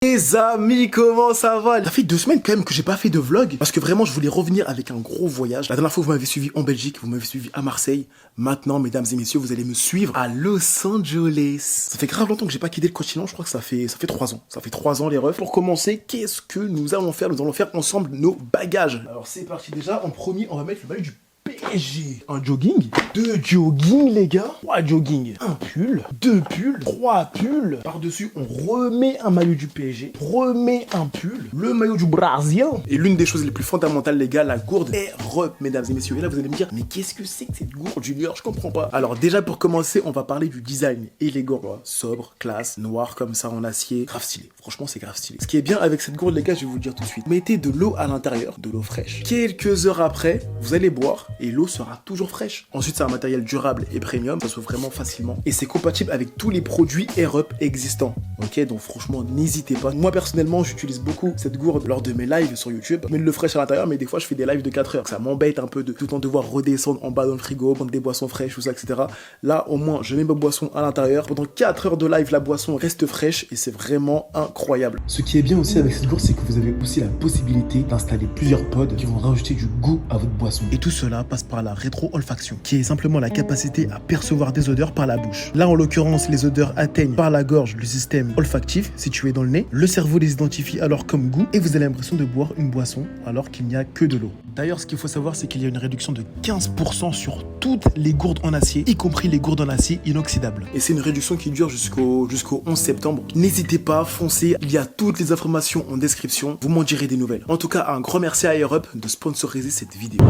Les amis, comment ça va? Ça fait 2 semaines quand même que j'ai pas fait de vlog parce que vraiment je voulais revenir avec un gros voyage. La dernière fois vous m'avez suivi en Belgique, vous m'avez suivi à Marseille. Maintenant, mesdames et messieurs, vous allez me suivre à Los Angeles. Ça fait grave longtemps que j'ai pas quitté le continent, je crois que ça fait 3 ans. Ça fait 3 ans les refs. Pour commencer, qu'est-ce que nous allons faire? Nous allons faire ensemble nos bagages. Alors c'est parti déjà, en premier on va mettre le maillot du PSG. Un jogging, 2 jogging les gars, 3 jogging, un pull, 2 pulls, 3 pulls. Par-dessus, on remet un maillot du PSG, remet un pull, le maillot du Brésil. Et l'une des choses les plus fondamentales les gars, la gourde Europe, mesdames et messieurs. Et là vous allez me dire, mais qu'est-ce que c'est que cette gourde Junior? Je comprends pas. Alors déjà pour commencer, on va parler du design élégant, sobre, classe, noir comme ça en acier, grave stylé. Franchement c'est grave stylé. Ce qui est bien avec cette gourde les gars, je vais vous le dire tout de suite. Mettez de l'eau à l'intérieur, de l'eau fraîche. Quelques heures après, vous allez boire et l'eau sera toujours fraîche. Ensuite, c'est un matériel durable et premium, ça se fait vraiment facilement. Et c'est compatible avec tous les produits Air-Up existants. Ok, donc franchement, n'hésitez pas. Moi, personnellement, j'utilise beaucoup cette gourde lors de mes lives sur YouTube. Je mets de l'eau fraîche à l'intérieur, mais des fois, je fais des lives de 4 heures. Ça m'embête un peu de tout le temps devoir redescendre en bas dans le frigo, prendre des boissons fraîches, tout ça, etc. Là, au moins, je mets ma boisson à l'intérieur. Pendant 4 heures de live, la boisson reste fraîche et c'est vraiment incroyable. Ce qui est bien aussi avec cette gourde, c'est que vous avez aussi la possibilité d'installer plusieurs pods qui vont rajouter du goût à votre boisson. Et tout cela passe par la rétro-olfaction, qui est simplement la capacité à percevoir des odeurs par la bouche. Là, en l'occurrence, les odeurs atteignent par la gorge le système olfactif situé dans le nez. Le cerveau les identifie alors comme goût et vous avez l'impression de boire une boisson alors qu'il n'y a que de l'eau. D'ailleurs, ce qu'il faut savoir, c'est qu'il y a une réduction de 15% sur toutes les gourdes en acier, y compris les gourdes en acier inoxydables. Et c'est une réduction qui dure jusqu'au 11 septembre. N'hésitez pas, foncez, il y a toutes les informations en description, vous m'en direz des nouvelles. En tout cas, un grand merci à Air-Up de sponsoriser cette vidéo.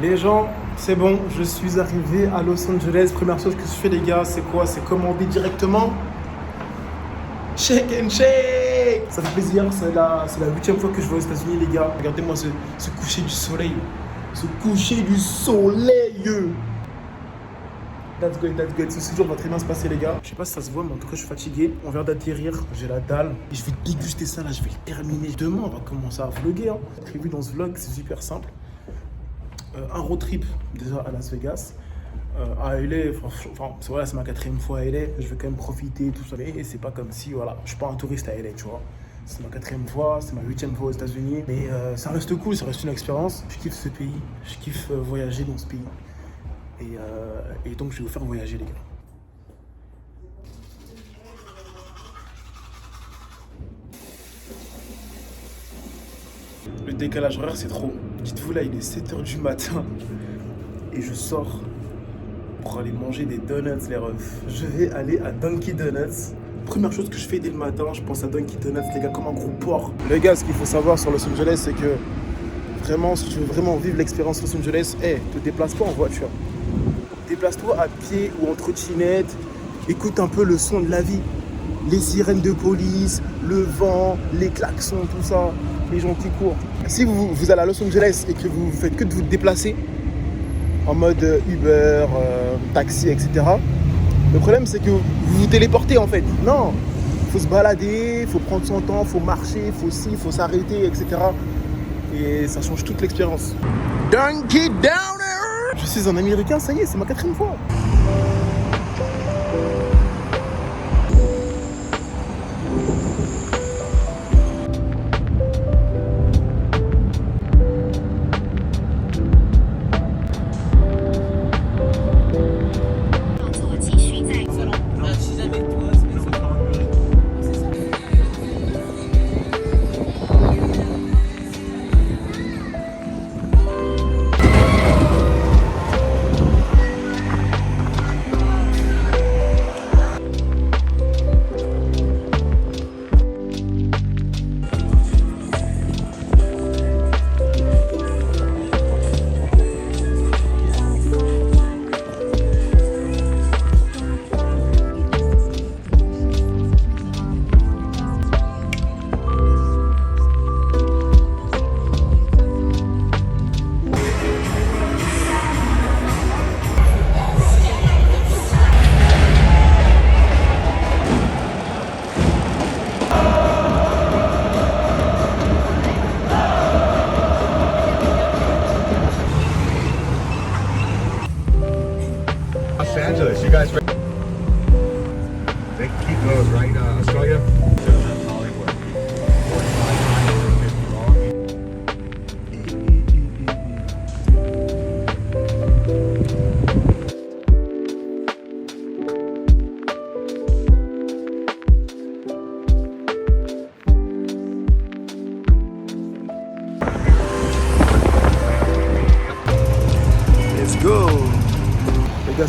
Les gens, c'est bon, je suis arrivé à Los Angeles. Première chose que je fais les gars, c'est quoi? C'est commander directement Shake and Shake. Ça fait plaisir, c'est la 8e fois que je vais aux États-Unis les gars. Regardez-moi ce coucher du soleil. Ce coucher du soleil. That's good. Ce séjour va très bien se passer les gars. Je sais pas si ça se voit mais en tout cas je suis fatigué. On vient d'atterrir, j'ai la dalle. Et je vais déguster ça là, je vais le terminer. Demain on va commencer à vlogger. Prévu dans ce vlog, c'est super simple. Un road trip déjà à Las Vegas. À LA, enfin, voilà, c'est ma 4e fois à LA. Je vais quand même profiter, tout ça. Et c'est pas comme si, voilà, je suis pas un touriste à LA, tu vois. C'est ma 4e fois, c'est ma 8e fois aux États-Unis. Mais ça reste cool, ça reste une expérience. Je kiffe ce pays, je kiffe voyager dans ce pays. Et donc, je vais vous faire voyager, les gars. Le décalage horaire, c'est trop. Dites-vous, là, il est 7h du matin. Et je sors pour aller manger des donuts, les refs. Je vais aller à Dunkin' Donuts. Première chose que je fais dès le matin, je pense à Dunkin' Donuts, les gars, comme un gros porc. Les gars, ce qu'il faut savoir sur Los Angeles, c'est que vraiment, si tu veux vraiment vivre l'expérience Los Angeles, te déplace pas en voiture. Déplace-toi à pied ou en trottinette. Écoute un peu le son de la vie. Les sirènes de police, le vent, les klaxons, tout ça. Les gens qui courent. Si vous allez à Los Angeles et que vous faites que de vous déplacer en mode Uber, taxi, etc. Le problème c'est que vous vous téléportez en fait. Non, il faut se balader, il faut prendre son temps, il faut marcher, il faut s'arrêter, etc. Et ça change toute l'expérience. Dunkin' Donuts. Je suis un Américain, ça y est, c'est ma 4e fois.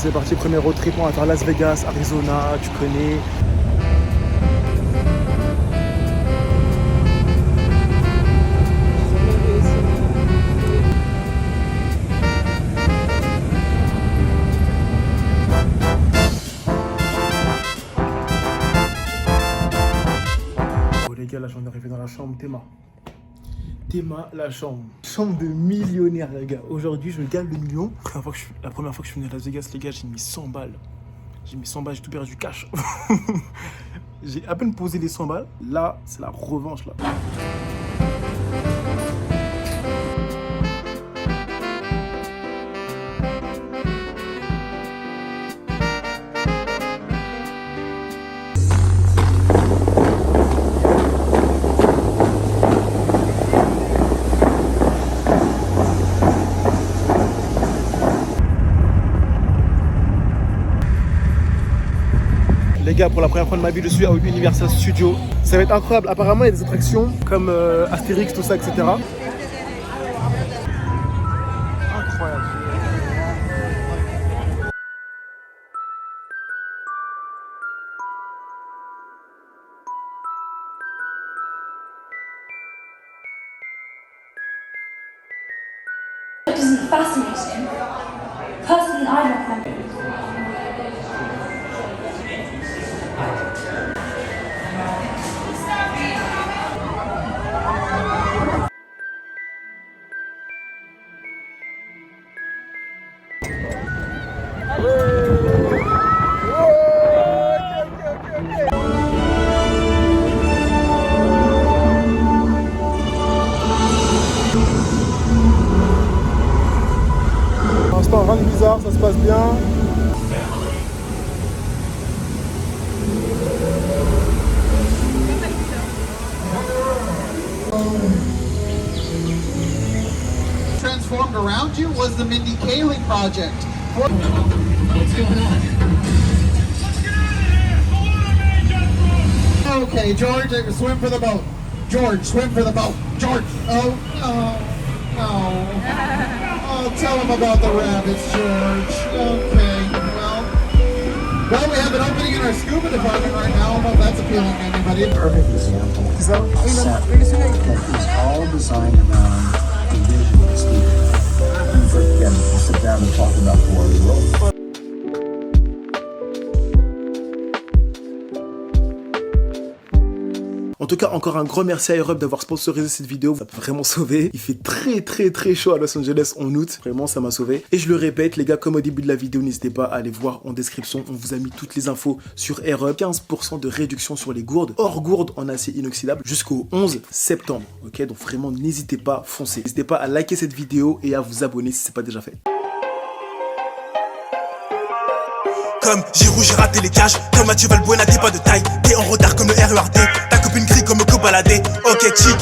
c'est parti, premier road trip, on va faire Las Vegas, Arizona, tu connais. Bon les gars, là j'en ai arrivé dans la chambre, Théma, la chambre. Chambre de millionnaire, les gars. Aujourd'hui, je gagne le million. La première fois que je suis venu à Las Vegas, les gars, j'ai mis 100 balles. J'ai mis 100 balles, j'ai tout perdu du cash. J'ai à peine posé les 100 balles. Là, c'est la revanche, là. Les gars, pour la première fois de ma vie, je suis à Universal Studios. Ça va être incroyable. Apparemment, il y a des attractions comme Astérix, tout ça, etc. Incroyable. It isn't fascinating. Personally, I don't find it. Pour l'instant, rien de bizarre, ça se passe bien. Transformed around you was the Mindy Kaling project. What's going on? Okay, George, swim for the boat. George, swim for the boat. George, oh, no, no. Oh, tell him about the rabbits, George. Okay, well, we have an opening in our scuba department right now. I don't know if that's appealing to anybody. Perfect example of a set that is all designed around the vision of Steve. Again, we'll sit down and talk about Glory Road. En tout cas, encore un grand merci à Europe d'avoir sponsorisé cette vidéo. Ça peut vraiment sauver. Il fait très chaud à Los Angeles en août. Vraiment, ça m'a sauvé. Et je le répète, les gars, comme au début de la vidéo, n'hésitez pas à aller voir en description. On vous a mis toutes les infos sur Europe. 15% de réduction sur les gourdes, hors gourdes en acier inoxydable, jusqu'au 11 septembre. Ok, donc vraiment, n'hésitez pas, foncez. N'hésitez pas à liker cette vidéo et à vous abonner si ce n'est pas déjà fait. Comme Giroud, j'ai raté les cages. Comme Mathieu Valbuena, t'es pas de taille. T'es en retard comme le RERD. Ta copine grille comme Cobaladé. Ok, chic.